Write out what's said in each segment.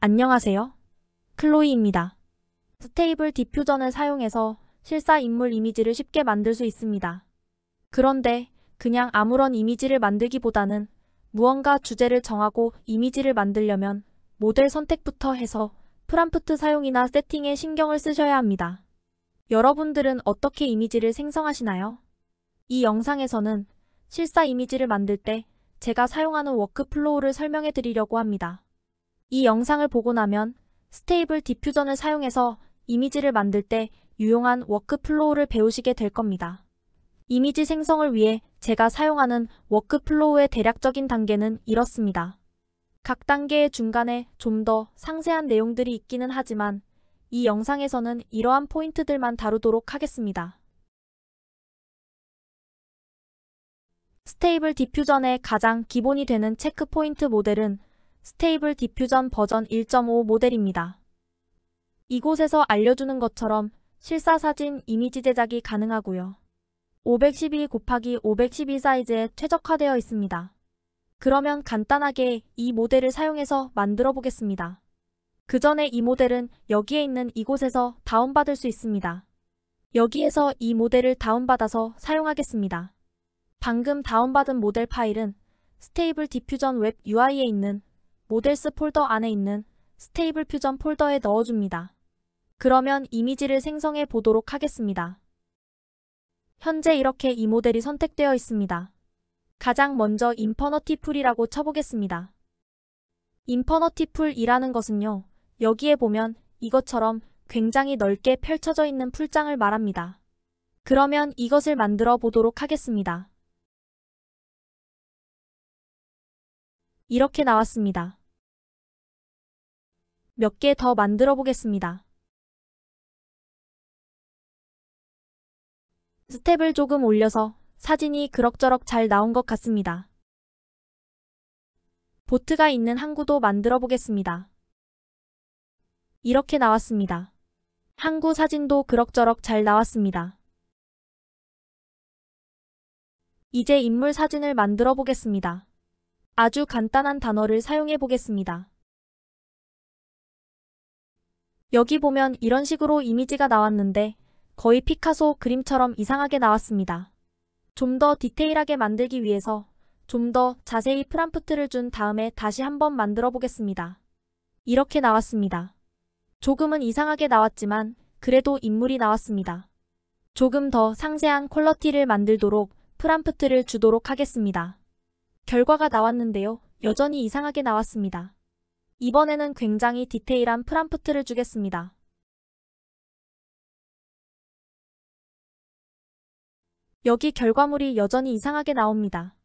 안녕하세요. 클로이입니다. 스테이블 디퓨전을 사용해서 실사 인물 이미지를 쉽게 만들 수 있습니다. 그런데 그냥 아무런 이미지를 만들기보다는 무언가 주제를 정하고 이미지를 만들려면 모델 선택부터 해서 프롬프트 사용이나 세팅에 신경을 쓰셔야 합니다. 여러분들은 어떻게 이미지를 생성하시나요? 이 영상에서는 실사 이미지를 만들 때 제가 사용하는 워크플로우를 설명해 드리려고 합니다. 이 영상을 보고 나면 스테이블 디퓨전을 사용해서 이미지를 만들 때 유용한 워크플로우를 배우시게 될 겁니다. 이미지 생성을 위해 제가 사용하는 워크플로우의 대략적인 단계는 이렇습니다. 각 단계의 중간에 좀 더 상세한 내용들이 있기는 하지만 이 영상에서는 이러한 포인트들만 다루도록 하겠습니다. 스테이블 디퓨전의 가장 기본이 되는 체크 포인트 모델은 스테이블 디퓨전 버전 1.5 모델입니다. 이곳에서 알려주는 것처럼 실사 사진 이미지 제작이 가능하고요. 512x512 사이즈에 최적화되어 있습니다. 그러면 간단하게 이 모델을 사용해서 만들어 보겠습니다. 그 전에 이 모델은 여기에 있는 이곳에서 다운받을 수 있습니다. 여기에서 이 모델을 다운받아서 사용하겠습니다. 방금 다운받은 모델 파일은 스테이블 디퓨전 웹 UI에 있는 모델스 폴더 안에 있는 스테이블 퓨전 폴더에 넣어줍니다. 그러면 이미지를 생성해 보도록 하겠습니다. 현재 이렇게 이 모델이 선택되어 있습니다. 가장 먼저 인퍼너티 풀이라고 쳐보겠습니다. 인퍼너티 풀이라는 것은요, 여기에 보면 이것처럼 굉장히 넓게 펼쳐져 있는 풀장을 말합니다. 그러면 이것을 만들어 보도록 하겠습니다. 이렇게 나왔습니다. 몇 개 더 만들어 보겠습니다. 스텝을 조금 올려서 사진이 그럭저럭 잘 나온 것 같습니다. 보트가 있는 항구도 만들어 보겠습니다. 이렇게 나왔습니다. 항구 사진도 그럭저럭 잘 나왔습니다. 이제 인물 사진을 만들어 보겠습니다. 아주 간단한 단어를 사용해 보겠습니다. 여기 보면 이런 식으로 이미지가 나왔는데 거의 피카소 그림처럼 이상하게 나왔습니다. 좀 더 디테일하게 만들기 위해서 좀 더 자세히 프롬프트를 준 다음에 다시 한번 만들어 보겠습니다. 이렇게 나왔습니다. 조금은 이상하게 나왔지만 그래도 인물이 나왔습니다. 조금 더 상세한 퀄러티를 만들도록 프롬프트를 주도록 하겠습니다. 결과가 나왔는데요. 여전히 이상하게 나왔습니다. 이번에는 굉장히 디테일한 프롬프트를 주겠습니다. 여기 결과물이 여전히 이상하게 나옵니다.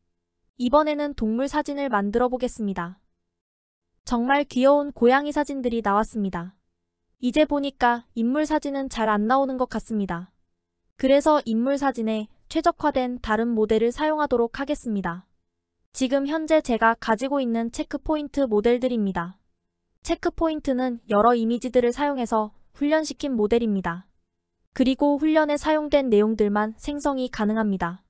이번에는 동물 사진을 만들어 보겠습니다. 정말 귀여운 고양이 사진들이 나왔습니다. 이제 보니까 인물 사진은 잘 안 나오는 것 같습니다. 그래서 인물 사진에 최적화된 다른 모델을 사용하도록 하겠습니다. 지금 현재 제가 가지고 있는 체크 포인트 모델들입니다. 체크 포인트는 여러 이미지들을 사용해서 훈련시킨 모델입니다. 그리고 훈련에 사용된 내용들만 생성이 가능합니다.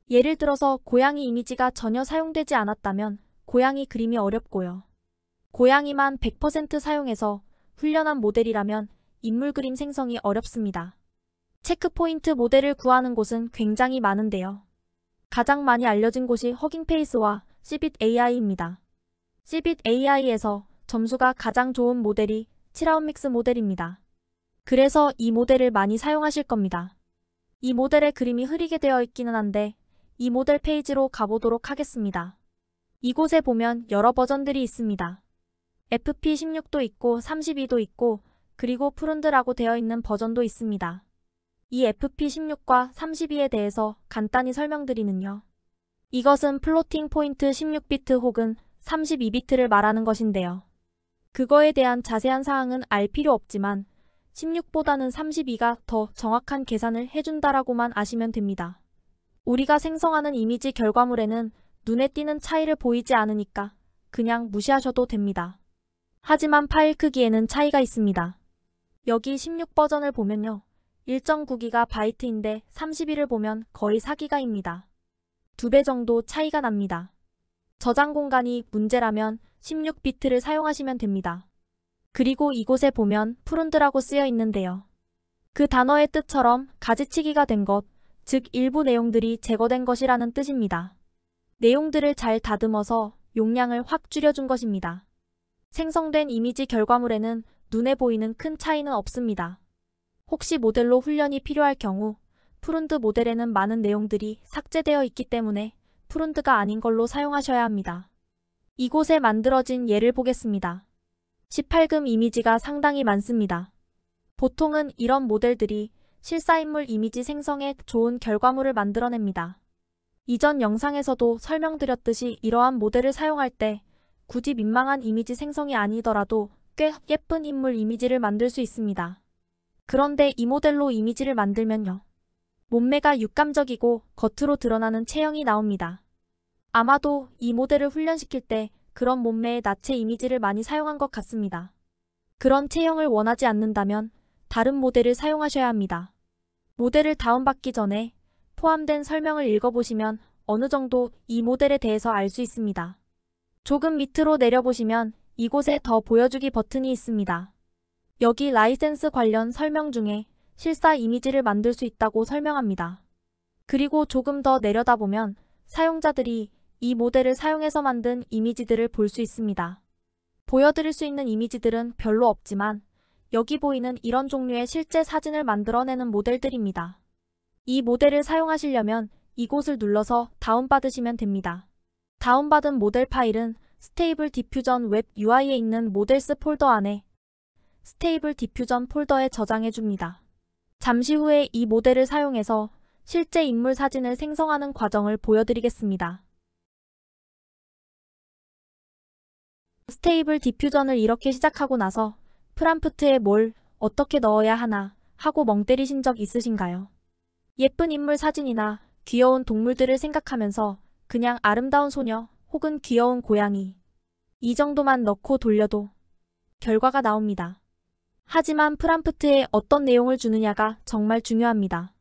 예를 들어서 고양이 이미지가 전혀 사용되지 않았다면 고양이 그림이 어렵고요. 고양이만 100% 사용해서 훈련한 모델이라면 인물 그림 생성이 어렵습니다. 체크 포인트 모델을 구하는 곳은 굉장히 많은데요. 가장 많이 알려진 곳이 허깅페이스와 씨빗 AI입니다. 씨빗 AI에서 점수가 가장 좋은 모델이 치라운믹스 모델입니다. 그래서 이 모델을 많이 사용하실 겁니다. 이 모델의 그림이 흐리게 되어 있기는 한데 이 모델 페이지로 가보도록 하겠습니다. 이곳에 보면 여러 버전들이 있습니다. FP16도 있고 32도 있고 그리고 프룬드라고 되어 있는 버전도 있습니다. 이 FP16과 32에 대해서 간단히 설명드리면요. 이것은 플로팅 포인트 16비트 혹은 32비트를 말하는 것인데요. 그거에 대한 자세한 사항은 알 필요 없지만 16보다는 32가 더 정확한 계산을 해준다라고만 아시면 됩니다. 우리가 생성하는 이미지 결과물에는 눈에 띄는 차이를 보이지 않으니까 그냥 무시하셔도 됩니다. 하지만 파일 크기에는 차이가 있습니다. 여기 16 버전을 보면요. 1.9기가 바이트인데 32를 보면 거의 4기가입니다. 2배 정도 차이가 납니다. 저장 공간이 문제라면 16비트를 사용하시면 됩니다. 그리고 이곳에 보면 프룬드라고 쓰여 있는데요. 그 단어의 뜻처럼 가지치기가 된 것, 즉 일부 내용들이 제거된 것이라는 뜻입니다. 내용들을 잘 다듬어서 용량을 확 줄여준 것입니다. 생성된 이미지 결과물에는 눈에 보이는 큰 차이는 없습니다. 혹시 모델로 훈련이 필요할 경우 프룬드 모델에는 많은 내용들이 삭제되어 있기 때문에 프룬드가 아닌 걸로 사용하셔야 합니다. 이곳에 만들어진 예를 보겠습니다. 18금 이미지가 상당히 많습니다. 보통은 이런 모델들이 실사인물 이미지 생성에 좋은 결과물을 만들어냅니다. 이전 영상에서도 설명드렸듯이 이러한 모델을 사용할 때 굳이 민망한 이미지 생성이 아니더라도 꽤 예쁜 인물 이미지를 만들 수 있습니다. 그런데 이 모델로 이미지를 만들면요. 몸매가 육감적이고 겉으로 드러나는 체형이 나옵니다. 아마도 이 모델을 훈련시킬 때 그런 몸매의 나체 이미지를 많이 사용한 것 같습니다. 그런 체형을 원하지 않는다면 다른 모델을 사용하셔야 합니다. 모델을 다운받기 전에 포함된 설명을 읽어보시면 어느 정도 이 모델에 대해서 알 수 있습니다. 조금 밑으로 내려보시면 이곳에 더 보여주기 버튼이 있습니다. 여기 라이센스 관련 설명 중에 실사 이미지를 만들 수 있다고 설명합니다. 그리고 조금 더 내려다보면 사용자들이 이 모델을 사용해서 만든 이미지들을 볼 수 있습니다. 보여드릴 수 있는 이미지들은 별로 없지만 여기 보이는 이런 종류의 실제 사진을 만들어내는 모델들입니다. 이 모델을 사용하시려면 이곳을 눌러서 다운받으시면 됩니다. 다운받은 모델 파일은 스테이블 디퓨전 웹 UI에 있는 모델스 폴더 안에 스테이블 디퓨전 폴더에 저장해 줍니다. 잠시 후에 이 모델을 사용해서 실제 인물 사진을 생성하는 과정을 보여드리겠습니다. 스테이블 디퓨전을 이렇게 시작하고 나서 프람프트에 뭘 어떻게 넣어야 하나 하고 멍 때리신 적 있으신가요? 예쁜 인물 사진이나 귀여운 동물들을 생각하면서 그냥 아름다운 소녀 혹은 귀여운 고양이 이 정도만 넣고 돌려도 결과가 나옵니다. 하지만 프람프트에 어떤 내용을 주느냐가 정말 중요합니다.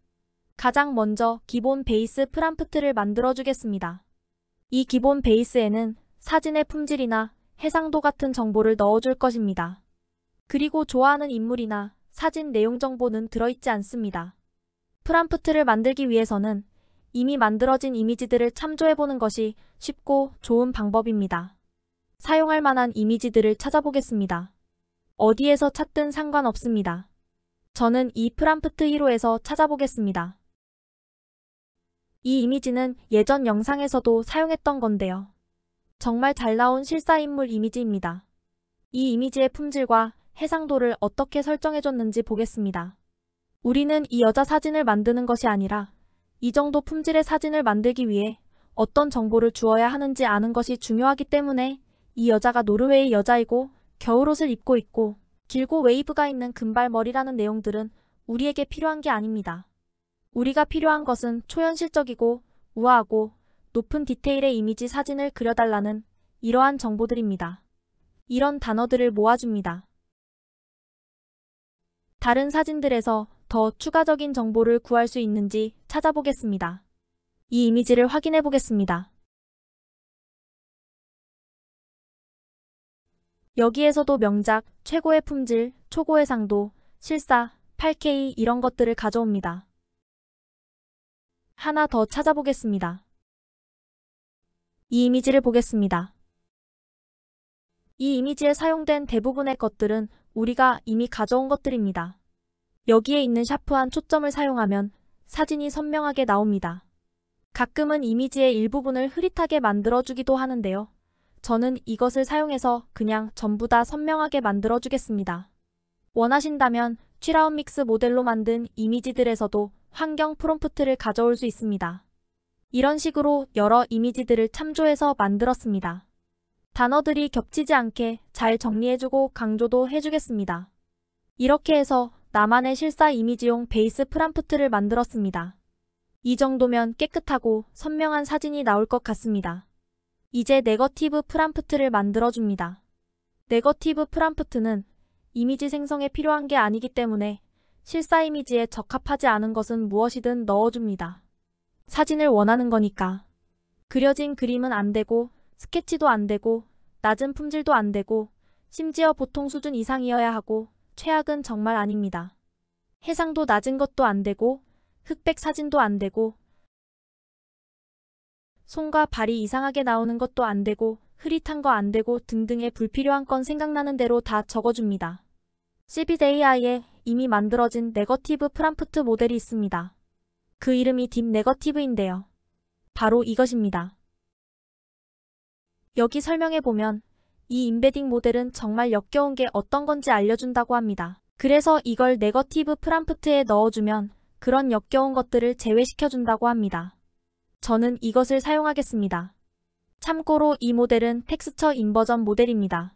가장 먼저 기본 베이스 프람프트를 만들어 주겠습니다. 이 기본 베이스에는 사진의 품질이나 해상도 같은 정보를 넣어줄 것입니다. 그리고 좋아하는 인물이나 사진 내용 정보는 들어있지 않습니다. 프람프트를 만들기 위해서는 이미 만들어진 이미지들을 참조해보는 것이 쉽고 좋은 방법입니다. 사용할 만한 이미지들을 찾아보겠습니다. 어디에서 찾든 상관없습니다. 저는 이 프람프트 히로에서 찾아보겠습니다. 이 이미지는 예전 영상에서도 사용했던 건데요. 정말 잘 나온 실사인물 이미지입니다. 이 이미지의 품질과 해상도를 어떻게 설정해줬는지 보겠습니다. 우리는 이 여자 사진을 만드는 것이 아니라 이 정도 품질의 사진을 만들기 위해 어떤 정보를 주어야 하는지 아는 것이 중요하기 때문에 이 여자가 노르웨이 여자이고 겨울옷을 입고 있고 길고 웨이브가 있는 금발머리라는 내용들은 우리에게 필요한 게 아닙니다. 우리가 필요한 것은 초현실적이고 우아하고 높은 디테일의 이미지 사진을 그려달라는 이러한 정보들입니다. 이런 단어들을 모아줍니다. 다른 사진들에서 더 추가적인 정보를 구할 수 있는지 찾아보겠습니다. 이 이미지를 확인해 보겠습니다. 여기에서도 명작, 최고의 품질, 초고의 상도, 실사, 8K 이런 것들을 가져옵니다. 하나 더 찾아보겠습니다. 이 이미지를 보겠습니다. 이 이미지에 사용된 대부분의 것들은 우리가 이미 가져온 것들입니다. 여기에 있는 샤프한 초점을 사용하면 사진이 선명하게 나옵니다. 가끔은 이미지의 일부분을 흐릿하게 만들어주기도 하는데요. 저는 이것을 사용해서 그냥 전부 다 선명하게 만들어주겠습니다. 원하신다면 취라운 믹스 모델로 만든 이미지들에서도 환경 프롬프트를 가져올 수 있습니다. 이런 식으로 여러 이미지들을 참조해서 만들었습니다. 단어들이 겹치지 않게 잘 정리해주고 강조도 해주겠습니다. 이렇게 해서 나만의 실사 이미지용 베이스 프람프트를 만들었습니다. 이 정도면 깨끗하고 선명한 사진이 나올 것 같습니다. 이제 네거티브 프람프트를 만들어줍니다. 네거티브 프람프트는 이미지 생성에 필요한 게 아니기 때문에 실사 이미지에 적합하지 않은 것은 무엇이든 넣어줍니다. 사진을 원하는 거니까. 그려진 그림은 안 되고 스케치도 안 되고 낮은 품질도 안 되고 심지어 보통 수준 이상이어야 하고 최악은 정말 아닙니다. 해상도 낮은 것도 안 되고 흑백 사진도 안 되고 손과 발이 이상하게 나오는 것도 안 되고 흐릿한 거 안 되고 등등의 불필요한 건 생각나는 대로 다 적어줍니다. CBD AI에 이미 만들어진 네거티브 프람프트 모델이 있습니다. 그 이름이 딥 네거티브인데요. 바로 이것입니다. 여기 설명해보면 이 임베딩 모델은 정말 역겨운 게 어떤 건지 알려준다고 합니다. 그래서 이걸 네거티브 프람프트에 넣어주면 그런 역겨운 것들을 제외시켜준다고 합니다. 저는 이것을 사용하겠습니다. 참고로 이 모델은 텍스처 인버전 모델입니다.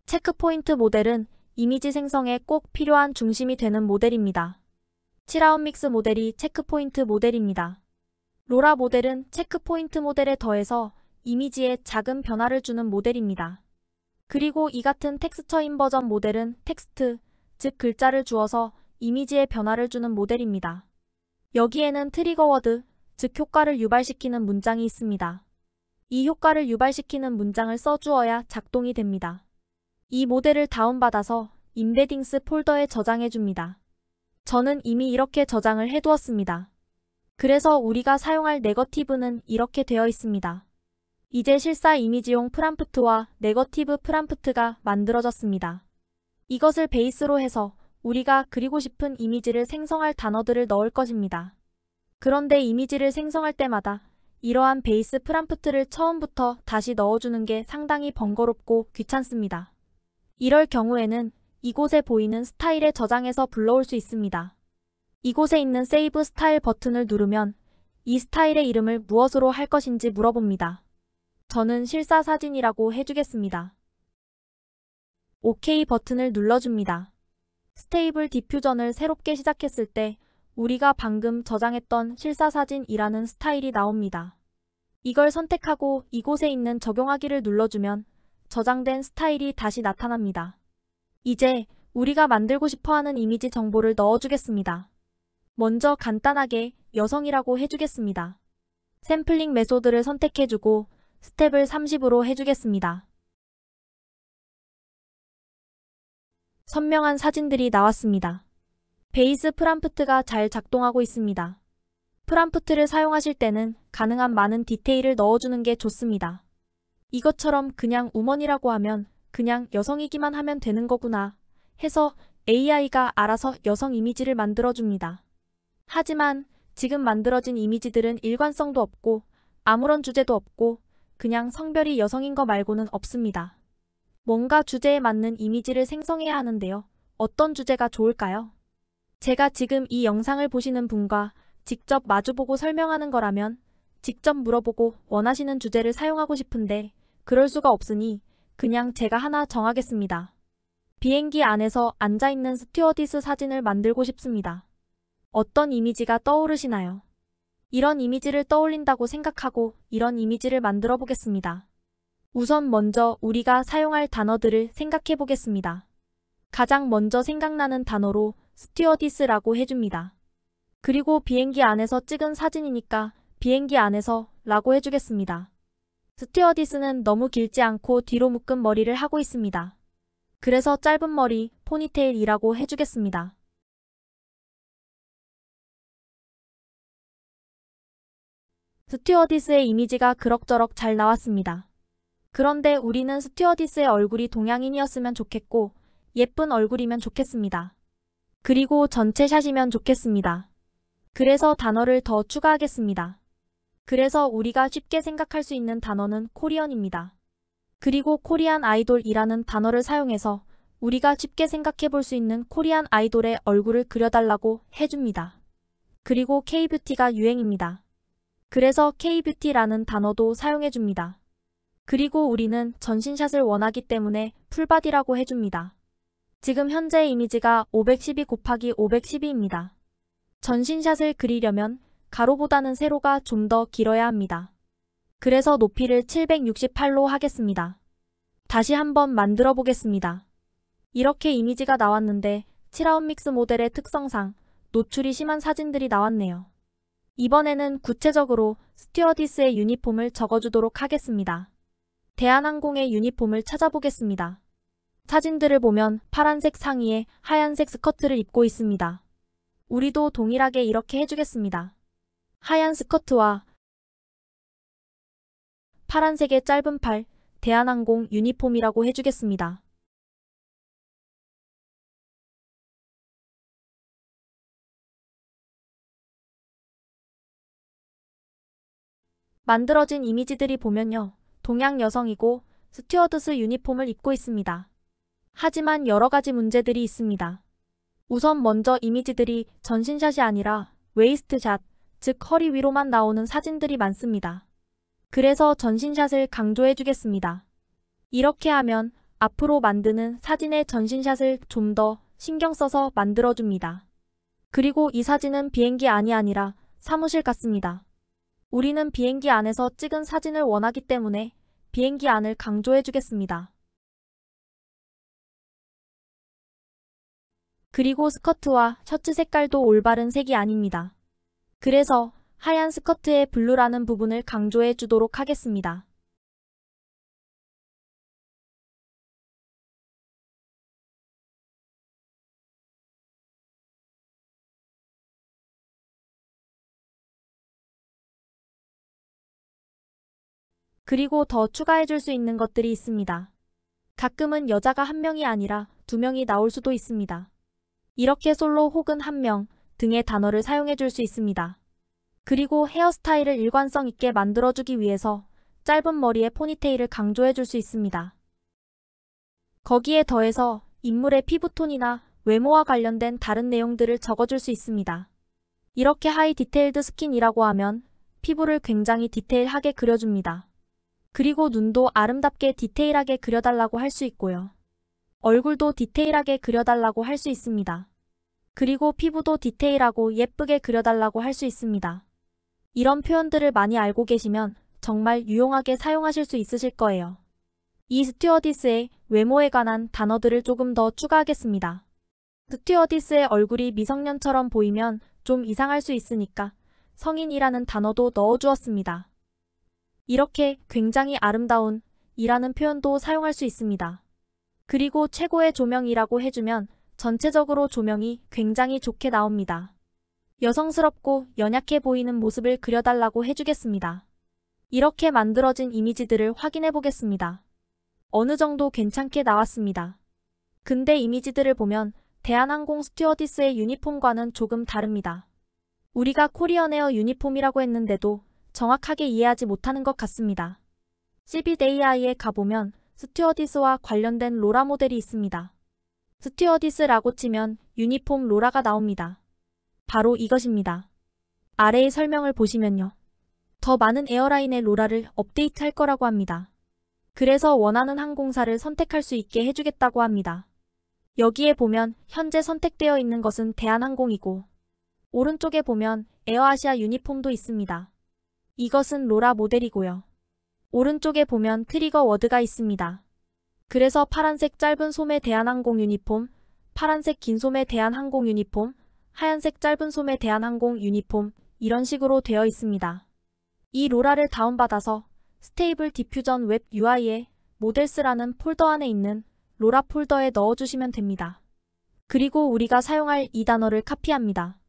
체크포인트 모델은 이미지 생성에 꼭 필요한 중심이 되는 모델입니다. 치라운믹스 모델이 체크포인트 모델입니다. 로라 모델은 체크포인트 모델에 더해서 이미지에 작은 변화를 주는 모델입니다. 그리고 이 같은 텍스처 인버전 모델은 텍스트, 즉 글자를 주어서 이미지에 변화를 주는 모델입니다. 여기에는 트리거 워드, 즉 효과를 유발시키는 문장이 있습니다. 이 효과를 유발시키는 문장을 써주어야 작동이 됩니다. 이 모델을 다운받아서 임베딩스 폴더에 저장해줍니다. 저는 이미 이렇게 저장을 해두었습니다. 그래서 우리가 사용할 네거티브는 이렇게 되어 있습니다. 이제 실사 이미지용 프람프트와 네거티브 프람프트가 만들어졌습니다. 이것을 베이스로 해서 우리가 그리고 싶은 이미지를 생성할 단어들을 넣을 것입니다. 그런데 이미지를 생성할 때마다 이러한 베이스 프람프트를 처음부터 다시 넣어주는 게 상당히 번거롭고 귀찮습니다. 이럴 경우에는 이곳에 보이는 스타일에 저장해서 불러올 수 있습니다. 이곳에 있는 세이브 스타일 버튼을 누르면 이 스타일의 이름을 무엇으로 할 것인지 물어봅니다. 저는 실사 사진이라고 해주겠습니다. OK 버튼을 눌러줍니다. 스테이블 디퓨전을 새롭게 시작했을 때 우리가 방금 저장했던 실사사진이라는 스타일이 나옵니다. 이걸 선택하고 이곳에 있는 적용하기를 눌러주면 저장된 스타일이 다시 나타납니다. 이제 우리가 만들고 싶어하는 이미지 정보를 넣어주겠습니다. 먼저 간단하게 여성이라고 해주겠습니다. 샘플링 메소드를 선택해주고 스텝을 30으로 해주겠습니다. 선명한 사진들이 나왔습니다. 베이스 프람프트가 잘 작동하고 있습니다. 프람프트를 사용하실 때는 가능한 많은 디테일을 넣어주는 게 좋습니다. 이것처럼 그냥 우먼이라고 하면 그냥 여성이기만 하면 되는 거구나 해서 AI가 알아서 여성 이미지를 만들어줍니다. 하지만 지금 만들어진 이미지들은 일관성도 없고 아무런 주제도 없고 그냥 성별이 여성인 거 말고는 없습니다. 뭔가 주제에 맞는 이미지를 생성해야 하는데요. 어떤 주제가 좋을까요? 제가 지금 이 영상을 보시는 분과 직접 마주보고 설명하는 거라면 직접 물어보고 원하시는 주제를 사용하고 싶은데 그럴 수가 없으니 그냥 제가 하나 정하겠습니다. 비행기 안에서 앉아있는 스튜어디스 사진을 만들고 싶습니다. 어떤 이미지가 떠오르시나요? 이런 이미지를 떠올린다고 생각하고 이런 이미지를 만들어 보겠습니다. 우선 먼저 우리가 사용할 단어들을 생각해 보겠습니다. 가장 먼저 생각나는 단어로 스튜어디스라고 해줍니다. 그리고 비행기 안에서 찍은 사진이니까 비행기 안에서 라고 해주겠습니다. 스튜어디스는 너무 길지 않고 뒤로 묶은 머리를 하고 있습니다. 그래서 짧은 머리, 포니테일이라고 해주겠습니다. 스튜어디스의 이미지가 그럭저럭 잘 나왔습니다. 그런데 우리는 스튜어디스의 얼굴이 동양인이었으면 좋겠고 예쁜 얼굴이면 좋겠습니다. 그리고 전체 샷이면 좋겠습니다. 그래서 단어를 더 추가하겠습니다. 그래서 우리가 쉽게 생각할 수 있는 단어는 코리언입니다. 그리고 코리안 아이돌이라는 단어를 사용해서 우리가 쉽게 생각해 볼 수 있는 코리안 아이돌의 얼굴을 그려달라고 해줍니다. 그리고 K-뷰티가 유행입니다. 그래서 K-뷰티라는 단어도 사용해줍니다. 그리고 우리는 전신샷을 원하기 때문에 풀바디라고 해줍니다. 지금 현재 이미지가 512 곱하기 512입니다. 전신샷을 그리려면 가로보다는 세로가 좀 더 길어야 합니다. 그래서 높이를 768로 하겠습니다. 다시 한번 만들어 보겠습니다. 이렇게 이미지가 나왔는데 치라운믹스 모델의 특성상 노출이 심한 사진들이 나왔네요. 이번에는 구체적으로 스튜어디스의 유니폼을 적어주도록 하겠습니다. 대한항공의 유니폼을 찾아보겠습니다. 사진들을 보면 파란색 상의에 하얀색 스커트를 입고 있습니다. 우리도 동일하게 이렇게 해주겠습니다. 하얀 스커트와 파란색의 짧은 팔, 대한항공 유니폼이라고 해주겠습니다. 만들어진 이미지들이 보면요. 동양 여성이고 스튜어드스 유니폼을 입고 있습니다. 하지만 여러 가지 문제들이 있습니다. 우선 먼저 이미지들이 전신샷이 아니라 웨이스트샷, 즉 허리 위로만 나오는 사진들이 많습니다. 그래서 전신샷을 강조해주겠습니다. 이렇게 하면 앞으로 만드는 사진의 전신샷을 좀 더 신경 써서 만들어줍니다. 그리고 이 사진은 비행기 안이 아니라 사무실 같습니다. 우리는 비행기 안에서 찍은 사진을 원하기 때문에 비행기 안을 강조해주겠습니다. 그리고 스커트와 셔츠 색깔도 올바른 색이 아닙니다. 그래서 하얀 스커트의 블루라는 부분을 강조해 주도록 하겠습니다. 그리고 더 추가해 줄 수 있는 것들이 있습니다. 가끔은 여자가 한 명이 아니라 두 명이 나올 수도 있습니다. 이렇게 솔로 혹은 한 명 등의 단어를 사용해 줄 수 있습니다. 그리고 헤어스타일을 일관성 있게 만들어주기 위해서 짧은 머리에 포니테일을 강조해 줄 수 있습니다. 거기에 더해서 인물의 피부톤이나 외모와 관련된 다른 내용들을 적어줄 수 있습니다. 이렇게 하이 디테일드 스킨이라고 하면 피부를 굉장히 디테일하게 그려줍니다. 그리고 눈도 아름답게 디테일하게 그려달라고 할 수 있고요. 얼굴도 디테일하게 그려달라고 할 수 있습니다. 그리고 피부도 디테일하고 예쁘게 그려달라고 할 수 있습니다. 이런 표현들을 많이 알고 계시면 정말 유용하게 사용하실 수 있으실 거예요. 이 스튜어디스의 외모에 관한 단어들을 조금 더 추가하겠습니다. 스튜어디스의 얼굴이 미성년처럼 보이면 좀 이상할 수 있으니까 성인이라는 단어도 넣어주었습니다. 이렇게 굉장히 아름다운 이라는 표현도 사용할 수 있습니다. 그리고 최고의 조명이라고 해주면 전체적으로 조명이 굉장히 좋게 나옵니다. 여성스럽고 연약해 보이는 모습을 그려달라고 해주겠습니다. 이렇게 만들어진 이미지들을 확인해 보겠습니다. 어느 정도 괜찮게 나왔습니다. 근데 이미지들을 보면 대한항공 스튜어디스의 유니폼과는 조금 다릅니다. 우리가 코리언에어 유니폼이라고 했는데도 정확하게 이해하지 못하는 것 같습니다. CBDAI에 가보면 스튜어디스와 관련된 로라 모델이 있습니다. 스튜어디스라고 치면 유니폼 로라가 나옵니다. 바로 이것입니다. 아래의 설명을 보시면요. 더 많은 에어라인의 로라를 업데이트할 거라고 합니다. 그래서 원하는 항공사를 선택할 수 있게 해주겠다고 합니다. 여기에 보면 현재 선택되어 있는 것은 대한항공이고 오른쪽에 보면 에어아시아 유니폼도 있습니다. 이것은 로라 모델이고요. 오른쪽에 보면 트리거 워드가 있습니다. 그래서 파란색 짧은 소매 대한항공 유니폼, 파란색 긴 소매 대한항공 유니폼, 하얀색 짧은 소매 대한항공 유니폼 이런 식으로 되어 있습니다. 이 로라를 다운받아서 스테이블 디퓨전 웹 UI에 모델스라는 폴더 안에 있는 로라 폴더에 넣어주시면 됩니다. 그리고 우리가 사용할 이 단어를 카피합니다.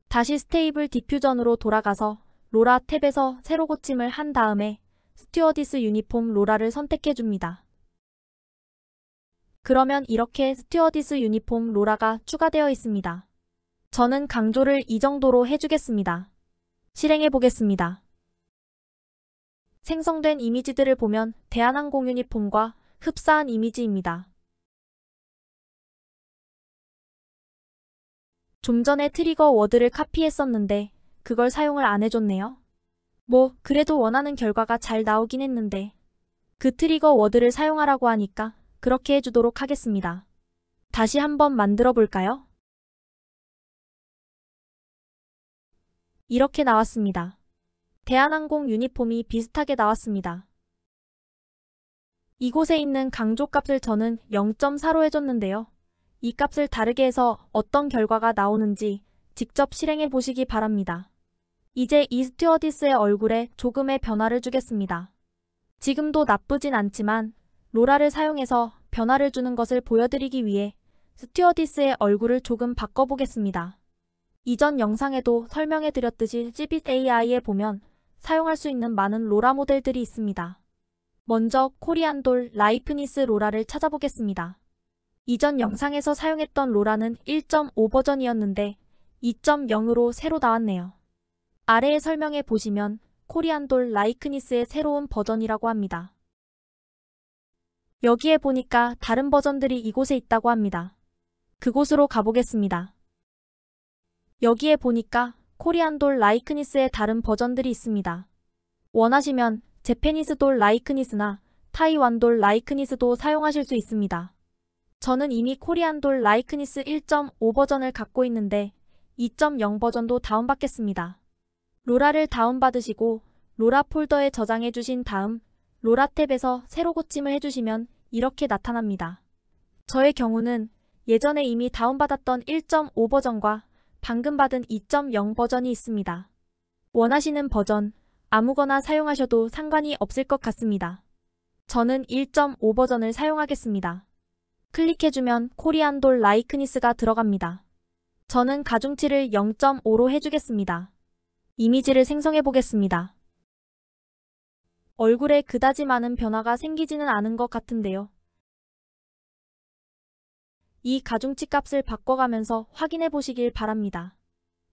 다시 스테이블 디퓨전으로 돌아가서 로라 탭에서 새로 고침을 한 다음에 스튜어디스 유니폼 로라를 선택해줍니다. 그러면 이렇게 스튜어디스 유니폼 로라가 추가되어 있습니다. 저는 강조를 이 정도로 해주겠습니다. 실행해 보겠습니다. 생성된 이미지들을 보면 대한항공 유니폼과 흡사한 이미지입니다. 좀 전에 트리거 워드를 카피했었는데 그걸 사용을 안 해줬네요. 뭐 그래도 원하는 결과가 잘 나오긴 했는데 그 트리거 워드를 사용하라고 하니까 그렇게 해주도록 하겠습니다. 다시 한번 만들어 볼까요? 이렇게 나왔습니다. 대한항공 유니폼이 비슷하게 나왔습니다. 이곳에 있는 강조값을 저는 0.4로 해줬는데요. 이 값을 다르게 해서 어떤 결과가 나오는지 직접 실행해 보시기 바랍니다. 이제 이 스튜어디스의 얼굴에 조금의 변화를 주겠습니다. 지금도 나쁘진 않지만 로라를 사용해서 변화를 주는 것을 보여드리기 위해 스튜어디스의 얼굴을 조금 바꿔보겠습니다. 이전 영상에도 설명해드렸듯이 Cbit AI에 보면 사용할 수 있는 많은 로라 모델들이 있습니다. 먼저 코리안돌 라이프니스 로라를 찾아보겠습니다. 이전 영상에서 사용했던 로라는 1.5 버전이었는데 2.0으로 새로 나왔네요. 아래의 설명에 보시면 코리안돌 라이크니스의 새로운 버전이라고 합니다. 여기에 보니까 다른 버전들이 이곳에 있다고 합니다. 그곳으로 가보겠습니다. 여기에 보니까 코리안돌 라이크니스의 다른 버전들이 있습니다. 원하시면 재패니스돌 라이크니스나 타이완돌 라이크니스도 사용하실 수 있습니다. 저는 이미 코리안돌 라이크니스 1.5 버전을 갖고 있는데 2.0 버전도 다운받겠습니다. 로라를 다운받으시고 로라 폴더에 저장해 주신 다음 로라 탭에서 새로 고침을 해주시면 이렇게 나타납니다. 저의 경우는 예전에 이미 다운받았던 1.5 버전과 방금 받은 2.0 버전이 있습니다. 원하시는 버전 아무거나 사용하셔도 상관이 없을 것 같습니다. 저는 1.5 버전을 사용하겠습니다. 클릭해주면 코리안돌 라이크니스가 들어갑니다. 저는 가중치를 0.5로 해주겠습니다. 이미지를 생성해 보겠습니다. 얼굴에 그다지 많은 변화가 생기지는 않은 것 같은데요. 이 가중치 값을 바꿔가면서 확인해 보시길 바랍니다.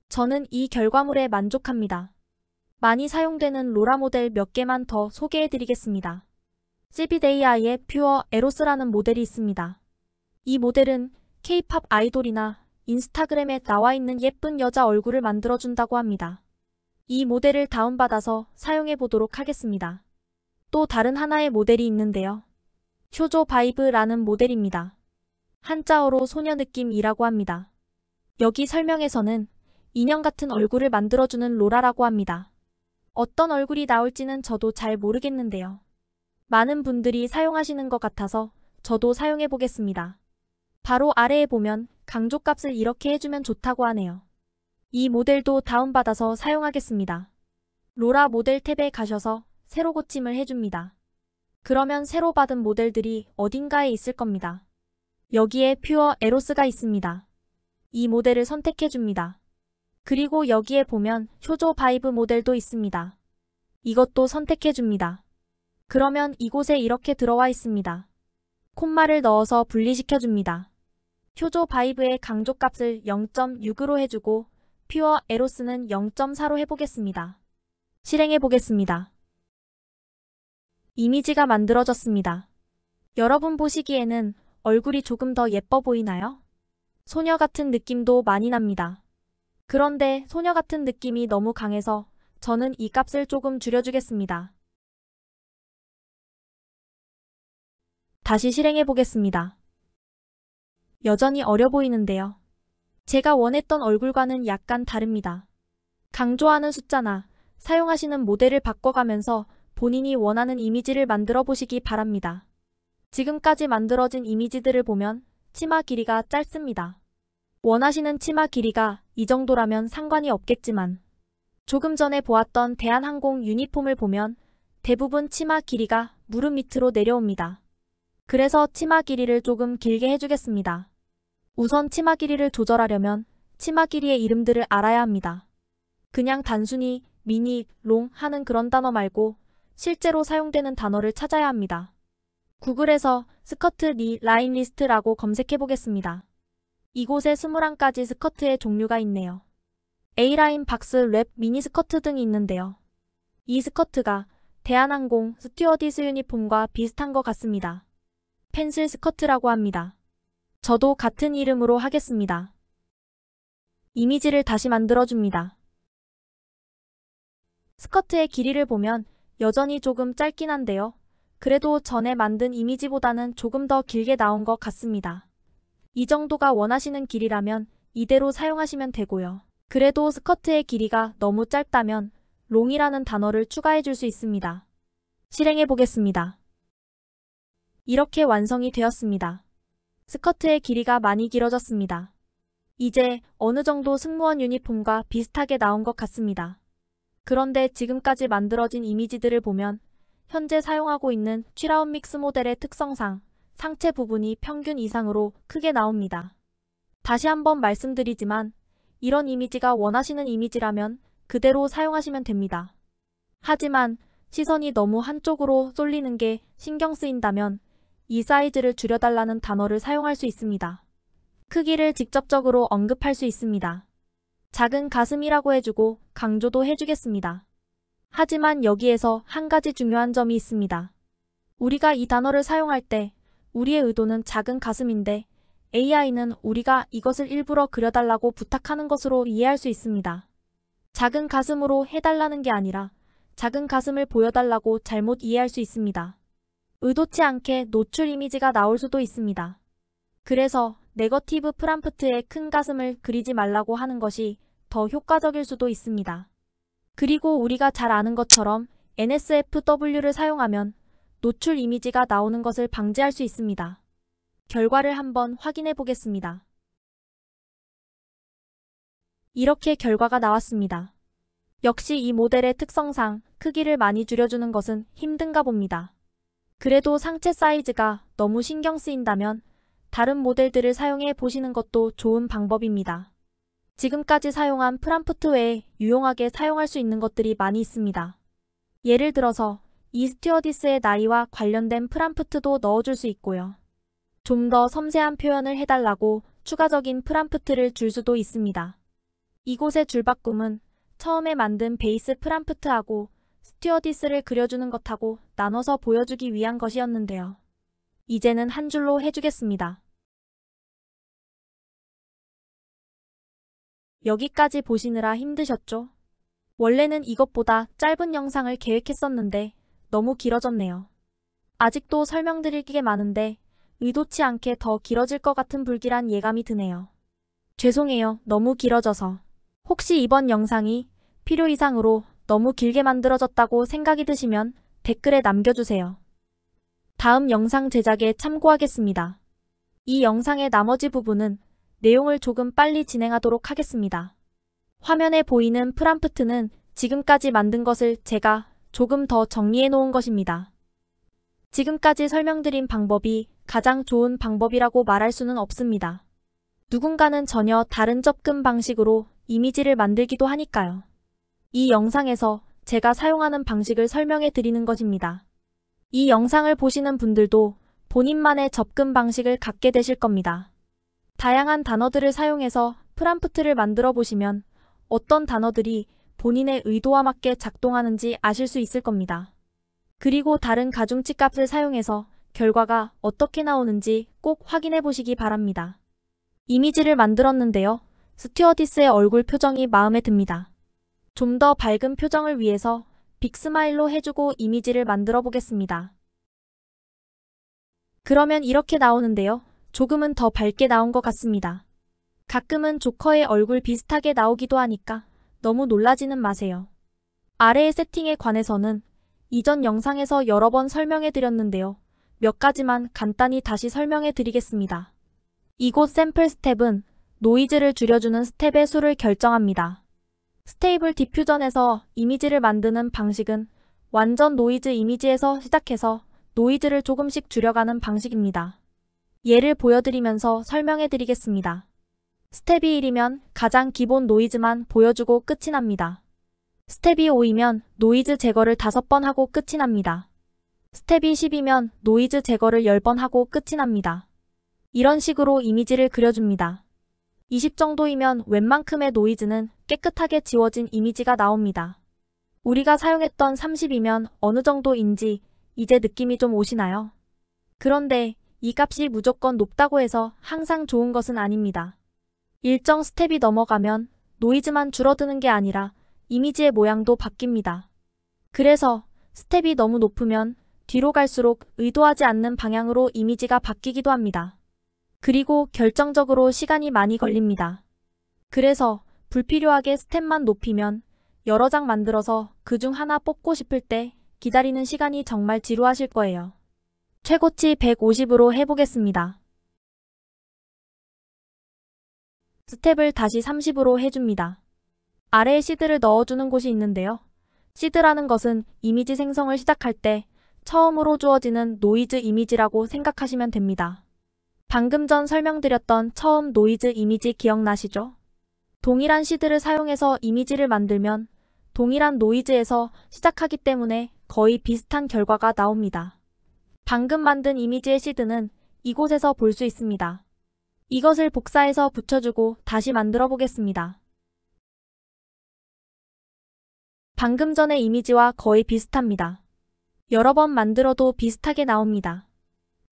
저는 이 결과물에 만족합니다. 많이 사용되는 로라 모델 몇 개만 더 소개해 드리겠습니다. Cbit AI의 퓨어 에로스라는 모델이 있습니다. 이 모델은 K-팝 아이돌이나 인스타그램에 나와 있는 예쁜 여자 얼굴을 만들어준다고 합니다. 이 모델을 다운받아서 사용해 보도록 하겠습니다. 또 다른 하나의 모델이 있는데요. 쇼조 바이브라는 모델입니다. 한자어로 소녀 느낌이라고 합니다. 여기 설명에서는 인형 같은 얼굴을 만들어주는 로라라고 합니다. 어떤 얼굴이 나올지는 저도 잘 모르겠는데요. 많은 분들이 사용하시는 것 같아서 저도 사용해 보겠습니다. 바로 아래에 보면 강조값을 이렇게 해주면 좋다고 하네요. 이 모델도 다운받아서 사용하겠습니다. 로라 모델 탭에 가셔서 새로 고침을 해줍니다. 그러면 새로 받은 모델들이 어딘가에 있을 겁니다. 여기에 퓨어 에로스가 있습니다. 이 모델을 선택해줍니다. 그리고 여기에 보면 쇼조 바이브 모델도 있습니다. 이것도 선택해줍니다. 그러면 이곳에 이렇게 들어와 있습니다. 콤마를 넣어서 분리시켜줍니다. 쇼조 바이브의 강조값을 0.6으로 해주고 퓨어 에로스는 0.4로 해보겠습니다. 실행해보겠습니다. 이미지가 만들어졌습니다. 여러분 보시기에는 얼굴이 조금 더 예뻐 보이나요? 소녀 같은 느낌도 많이 납니다. 그런데 소녀 같은 느낌이 너무 강해서 저는 이 값을 조금 줄여주겠습니다. 다시 실행해 보겠습니다. 여전히 어려 보이는데요. 제가 원했던 얼굴과는 약간 다릅니다. 강조하는 숫자나 사용하시는 모델을 바꿔가면서 본인이 원하는 이미지를 만들어 보시기 바랍니다. 지금까지 만들어진 이미지들을 보면 치마 길이가 짧습니다. 원하시는 치마 길이가 이 정도라면 상관이 없겠지만 조금 전에 보았던 대한항공 유니폼을 보면 대부분 치마 길이가 무릎 밑으로 내려옵니다. 그래서 치마 길이를 조금 길게 해주겠습니다. 우선 치마 길이를 조절하려면 치마 길이의 이름들을 알아야 합니다. 그냥 단순히 미니, 롱 하는 그런 단어 말고 실제로 사용되는 단어를 찾아야 합니다. 구글에서 스커트 니 라인 리스트라고 검색해 보겠습니다. 이곳에 21가지 스커트의 종류가 있네요. A라인, 박스, 랩, 미니 스커트 등이 있는데요. 이 스커트가 대한항공 스튜어디스 유니폼과 비슷한 것 같습니다. 펜슬 스커트라고 합니다. 저도 같은 이름으로 하겠습니다. 이미지를 다시 만들어줍니다. 스커트의 길이를 보면 여전히 조금 짧긴 한데요. 그래도 전에 만든 이미지보다는 조금 더 길게 나온 것 같습니다. 이 정도가 원하시는 길이라면 이대로 사용하시면 되고요. 그래도 스커트의 길이가 너무 짧다면 롱이라는 단어를 추가해 줄 수 있습니다. 실행해 보겠습니다. 이렇게 완성이 되었습니다. 스커트의 길이가 많이 길어졌습니다. 이제 어느 정도 승무원 유니폼과 비슷하게 나온 것 같습니다. 그런데 지금까지 만들어진 이미지들을 보면 현재 사용하고 있는 취라운 믹스 모델의 특성상 상체 부분이 평균 이상으로 크게 나옵니다. 다시 한번 말씀드리지만 이런 이미지가 원하시는 이미지라면 그대로 사용하시면 됩니다. 하지만 시선이 너무 한쪽으로 쏠리는 게 신경 쓰인다면 이 사이즈를 줄여달라는 단어를 사용할 수 있습니다. 크기를 직접적으로 언급할 수 있습니다. 작은 가슴이라고 해주고 강조도 해주겠습니다. 하지만 여기에서 한 가지 중요한 점이 있습니다. 우리가 이 단어를 사용할 때 우리의 의도는 작은 가슴인데 AI는 우리가 이것을 일부러 그려달라고 부탁하는 것으로 이해할 수 있습니다. 작은 가슴으로 해달라는 게 아니라 작은 가슴을 보여달라고 잘못 이해할 수 있습니다. 의도치 않게 노출 이미지가 나올 수도 있습니다. 그래서 네거티브 프람프트에 큰 가슴을 그리지 말라고 하는 것이 더 효과적일 수도 있습니다. 그리고 우리가 잘 아는 것처럼 NSFW를 사용하면 노출 이미지가 나오는 것을 방지할 수 있습니다. 결과를 한번 확인해 보겠습니다. 이렇게 결과가 나왔습니다. 역시 이 모델의 특성상 크기를 많이 줄여주는 것은 힘든가 봅니다. 그래도 상체 사이즈가 너무 신경 쓰인다면 다른 모델들을 사용해 보시는 것도 좋은 방법입니다. 지금까지 사용한 프람프트 외에 유용하게 사용할 수 있는 것들이 많이 있습니다. 예를 들어서 이 스튜어디스의 나이와 관련된 프람프트도 넣어줄 수 있고요. 좀 더 섬세한 표현을 해달라고 추가적인 프람프트를 줄 수도 있습니다. 이곳의 줄바꿈은 처음에 만든 베이스 프람프트하고 스튜어디스를 그려주는 것하고 나눠서 보여주기 위한 것이었는데요. 이제는 한 줄로 해주겠습니다. 여기까지 보시느라 힘드셨죠? 원래는 이것보다 짧은 영상을 계획했었는데 너무 길어졌네요. 아직도 설명드릴 게 많은데 의도치 않게 더 길어질 것 같은 불길한 예감이 드네요. 죄송해요. 너무 길어져서. 혹시 이번 영상이 필요 이상으로 너무 길게 만들어졌다고 생각이 드시면 댓글에 남겨주세요. 다음 영상 제작에 참고하겠습니다. 이 영상의 나머지 부분은 내용을 조금 빨리 진행하도록 하겠습니다. 화면에 보이는 프람프트는 지금까지 만든 것을 제가 조금 더 정리해 놓은 것입니다. 지금까지 설명드린 방법이 가장 좋은 방법이라고 말할 수는 없습니다. 누군가는 전혀 다른 접근 방식으로 이미지를 만들기도 하니까요. 이 영상에서 제가 사용하는 방식을 설명해 드리는 것입니다. 이 영상을 보시는 분들도 본인만의 접근 방식을 갖게 되실 겁니다. 다양한 단어들을 사용해서 프람프트를 만들어 보시면 어떤 단어들이 본인의 의도와 맞게 작동하는지 아실 수 있을 겁니다. 그리고 다른 가중치 값을 사용해서 결과가 어떻게 나오는지 꼭 확인해 보시기 바랍니다. 이미지를 만들었는데요. 스튜어디스의 얼굴 표정이 마음에 듭니다. 좀 더 밝은 표정을 위해서 빅스마일로 해주고 이미지를 만들어 보겠습니다. 그러면 이렇게 나오는데요. 조금은 더 밝게 나온 것 같습니다. 가끔은 조커의 얼굴 비슷하게 나오기도 하니까 너무 놀라지는 마세요. 아래의 세팅에 관해서는 이전 영상에서 여러 번 설명해 드렸는데요. 몇 가지만 간단히 다시 설명해 드리겠습니다. 이곳 샘플 스텝은 노이즈를 줄여주는 스텝의 수를 결정합니다. 스테이블 디퓨전에서 이미지를 만드는 방식은 완전 노이즈 이미지에서 시작해서 노이즈를 조금씩 줄여가는 방식입니다. 예를 보여드리면서 설명해 드리겠습니다. 스텝이 1이면 가장 기본 노이즈만 보여주고 끝이 납니다. 스텝이 5이면 노이즈 제거를 5번 하고 끝이 납니다. 스텝이 10이면 노이즈 제거를 10번 하고 끝이 납니다. 이런 식으로 이미지를 그려줍니다. 20 정도이면 웬만큼의 노이즈는 깨끗하게 지워진 이미지가 나옵니다. 우리가 사용했던 30이면 어느 정도인지 이제 느낌이 좀 오시나요? 그런데 이 값이 무조건 높다고 해서 항상 좋은 것은 아닙니다. 일정 스텝이 넘어가면 노이즈만 줄어드는 게 아니라 이미지의 모양도 바뀝니다. 그래서 스텝이 너무 높으면 뒤로 갈수록 의도하지 않는 방향으로 이미지가 바뀌기도 합니다. 그리고 결정적으로 시간이 많이 걸립니다. 그래서 불필요하게 스텝만 높이면 여러 장 만들어서 그중 하나 뽑고 싶을 때 기다리는 시간이 정말 지루하실 거예요. 최고치 150으로 해보겠습니다. 스텝을 다시 30으로 해줍니다. 아래에 시드를 넣어주는 곳이 있는데요. 시드라는 것은 이미지 생성을 시작할 때 처음으로 주어지는 노이즈 이미지라고 생각하시면 됩니다. 방금 전 설명드렸던 처음 노이즈 이미지 기억나시죠? 동일한 시드를 사용해서 이미지를 만들면 동일한 노이즈에서 시작하기 때문에 거의 비슷한 결과가 나옵니다. 방금 만든 이미지의 시드는 이곳에서 볼 수 있습니다. 이것을 복사해서 붙여주고 다시 만들어 보겠습니다. 방금 전의 이미지와 거의 비슷합니다. 여러 번 만들어도 비슷하게 나옵니다.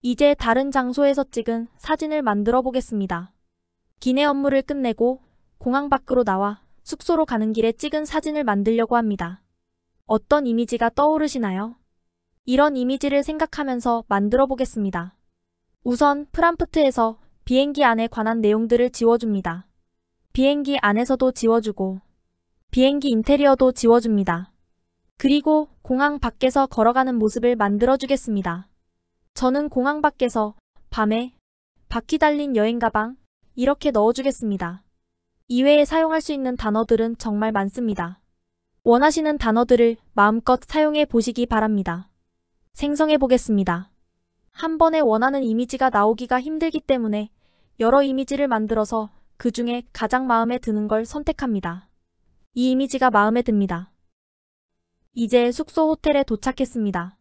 이제 다른 장소에서 찍은 사진을 만들어 보겠습니다. 기내 업무를 끝내고 공항 밖으로 나와 숙소로 가는 길에 찍은 사진을 만들려고 합니다. 어떤 이미지가 떠오르시나요? 이런 이미지를 생각하면서 만들어 보겠습니다. 우선 프롬프트에서 비행기 안에 관한 내용들을 지워줍니다. 비행기 안에서도 지워주고 비행기 인테리어도 지워줍니다. 그리고 공항 밖에서 걸어가는 모습을 만들어 주겠습니다. 저는 공항 밖에서 밤에 바퀴 달린 여행 가방 이렇게 넣어주겠습니다. 이외에 사용할 수 있는 단어들은 정말 많습니다. 원하시는 단어들을 마음껏 사용해 보시기 바랍니다. 생성해 보겠습니다. 한 번에 원하는 이미지가 나오기가 힘들기 때문에 여러 이미지를 만들어서 그 중에 가장 마음에 드는 걸 선택합니다. 이 이미지가 마음에 듭니다. 이제 숙소 호텔에 도착했습니다.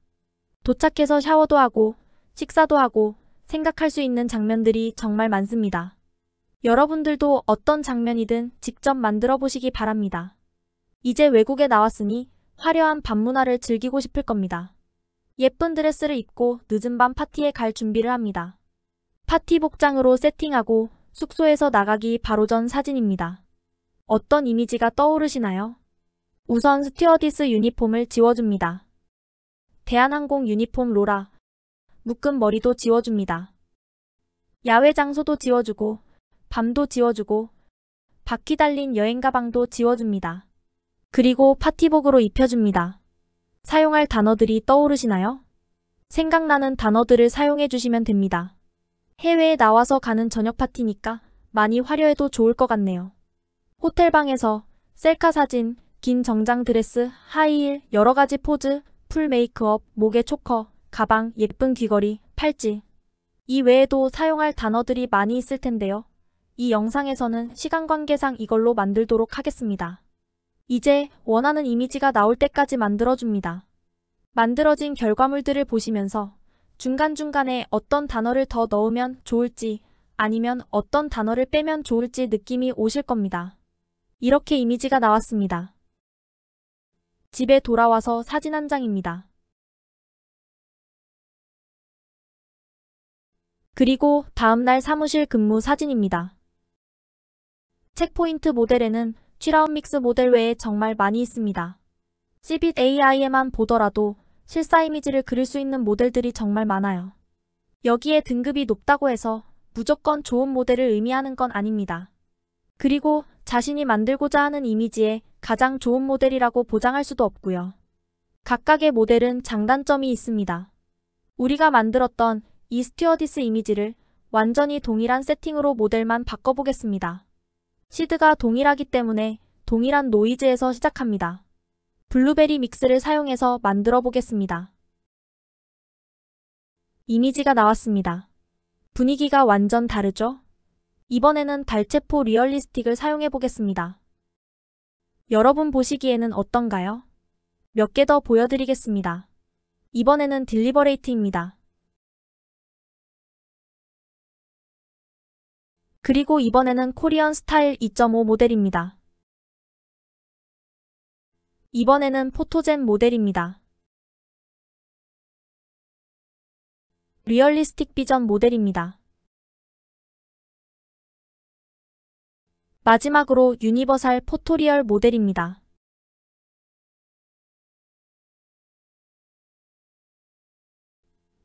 도착해서 샤워도 하고 식사도 하고 생각할 수 있는 장면들이 정말 많습니다. 여러분들도 어떤 장면이든 직접 만들어 보시기 바랍니다. 이제 외국에 나왔으니 화려한 밤 문화를 즐기고 싶을 겁니다. 예쁜 드레스를 입고 늦은 밤 파티에 갈 준비를 합니다. 파티 복장으로 세팅하고 숙소에서 나가기 바로 전 사진입니다. 어떤 이미지가 떠오르시나요? 우선 스튜어디스 유니폼을 지워줍니다. 대한항공 유니폼 로라. 묶은 머리도 지워줍니다. 야외 장소도 지워주고 밤도 지워주고 바퀴 달린 여행 가방도 지워줍니다. 그리고 파티복으로 입혀줍니다. 사용할 단어들이 떠오르시나요? 생각나는 단어들을 사용해 주시면 됩니다. 해외에 나와서 가는 저녁 파티니까 많이 화려해도 좋을 것 같네요. 호텔방에서 셀카 사진, 긴 정장 드레스, 하이힐, 여러가지 포즈, 풀 메이크업, 목에 초커, 가방, 예쁜 귀걸이, 팔찌. 이 외에도 사용할 단어들이 많이 있을 텐데요. 이 영상에서는 시간 관계상 이걸로 만들도록 하겠습니다. 이제 원하는 이미지가 나올 때까지 만들어줍니다. 만들어진 결과물들을 보시면서 중간중간에 어떤 단어를 더 넣으면 좋을지 아니면 어떤 단어를 빼면 좋을지 느낌이 오실 겁니다. 이렇게 이미지가 나왔습니다. 집에 돌아와서 사진 한 장입니다. 그리고 다음날 사무실 근무 사진입니다. 체크포인트 모델에는 취라운 믹스 모델 외에 정말 많이 있습니다. Cbit AI에만 보더라도 실사 이미지를 그릴 수 있는 모델들이 정말 많아요. 여기에 등급이 높다고 해서 무조건 좋은 모델을 의미하는 건 아닙니다. 그리고 자신이 만들고자 하는 이미지에 가장 좋은 모델이라고 보장할 수도 없고요. 각각의 모델은 장단점이 있습니다. 우리가 만들었던 이 스튜어디스 이미지를 완전히 동일한 세팅으로 모델만 바꿔보겠습니다. 시드가 동일하기 때문에 동일한 노이즈에서 시작합니다. 블루베리 믹스를 사용해서 만들어 보겠습니다. 이미지가 나왔습니다. 분위기가 완전 다르죠? 이번에는 달체포 리얼리스틱을 사용해 보겠습니다. 여러분 보시기에는 어떤가요? 몇 개 더 보여드리겠습니다. 이번에는 딜리버레이트입니다. 그리고 이번에는 코리안 스타일 2.5 모델입니다. 이번에는 포토젠 모델입니다. 리얼리스틱 비전 모델입니다. 마지막으로 유니버설 포토리얼 모델입니다.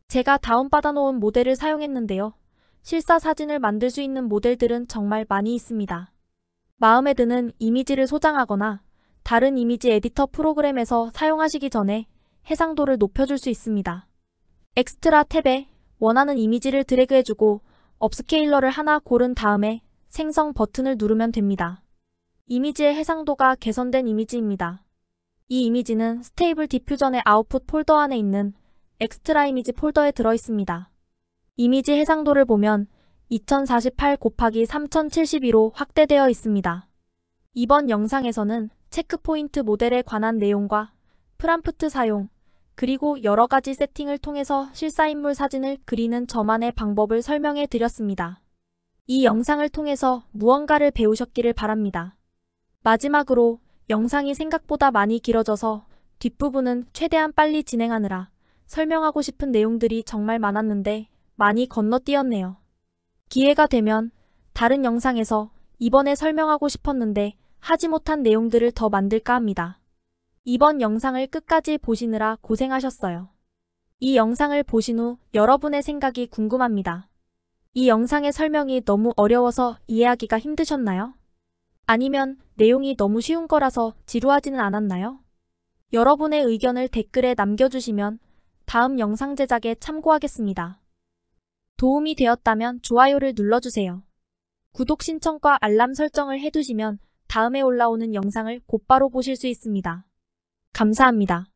제가 다운받아 놓은 모델을 사용했는데요. 실사 사진을 만들 수 있는 모델들은 정말 많이 있습니다. 마음에 드는 이미지를 소장하거나 다른 이미지 에디터 프로그램에서 사용하시기 전에 해상도를 높여줄 수 있습니다. 엑스트라 탭에 원하는 이미지를 드래그해주고 업스케일러를 하나 고른 다음에 생성 버튼을 누르면 됩니다. 이미지의 해상도가 개선된 이미지입니다. 이 이미지는 스테이블 디퓨전의 아웃풋 폴더 안에 있는 엑스트라 이미지 폴더에 들어있습니다. 이미지 해상도를 보면 2048 곱하기 3072로 확대되어 있습니다. 이번 영상에서는 체크포인트 모델에 관한 내용과 프람프트 사용, 그리고 여러 가지 세팅을 통해서 실사인물 사진을 그리는 저만의 방법을 설명해 드렸습니다. 이 영상을 통해서 무언가를 배우셨기를 바랍니다. 마지막으로 영상이 생각보다 많이 길어져서 뒷부분은 최대한 빨리 진행하느라 설명하고 싶은 내용들이 정말 많았는데 많이 건너뛰었네요. 기회가 되면 다른 영상에서 이번에 설명하고 싶었는데 하지 못한 내용들을 더 만들까 합니다. 이번 영상을 끝까지 보시느라 고생하셨어요. 이 영상을 보신 후 여러분의 생각이 궁금합니다. 이 영상의 설명이 너무 어려워서 이해하기가 힘드셨나요? 아니면 내용이 너무 쉬운 거라서 지루하지는 않았나요? 여러분의 의견을 댓글에 남겨주시면 다음 영상 제작에 참고하겠습니다. 도움이 되었다면 좋아요를 눌러주세요. 구독 신청과 알람 설정을 해두시면 다음에 올라오는 영상을 곧바로 보실 수 있습니다. 감사합니다.